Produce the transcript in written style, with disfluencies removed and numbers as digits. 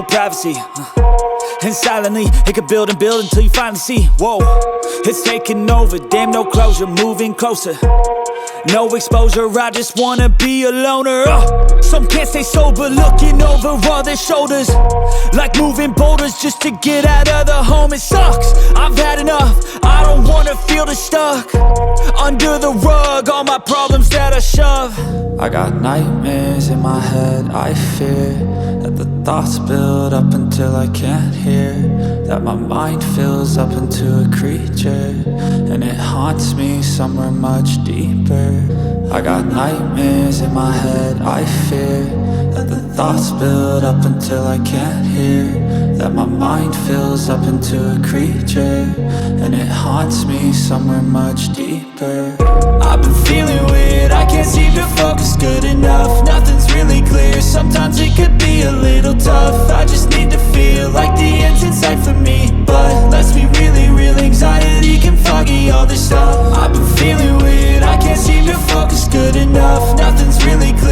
privacy. And silently, it could build and build until you finally see, whoa, it's taking over, damn no closure, moving closer. No exposure, I just wanna be a loner. Some can't stay sober, looking over all their shoulders, like moving boulders just to get out of the home. It sucks, I've had enough, I don't wanna feel the stuck under the rug, all my problems that I shove. I got nightmares in my head, I fear that the thoughts build up until I can't hear, that my mind fills up into a creature, and it haunts me somewhere much deeper. I got nightmares in my head, I fear that the thoughts build up until I can't hear, that my mind fills up into a creature, and it haunts me somewhere much deeper. I've been feeling weird, I can't seem to focus good enough, nothing's really clear, sometimes it could be a little tough. I just need to feel like the end's in sight for me, but let's be really real, anxiety can foggy all this stuff. I've been feeling weird, I can't seem to focus good enough, nothing's really clear,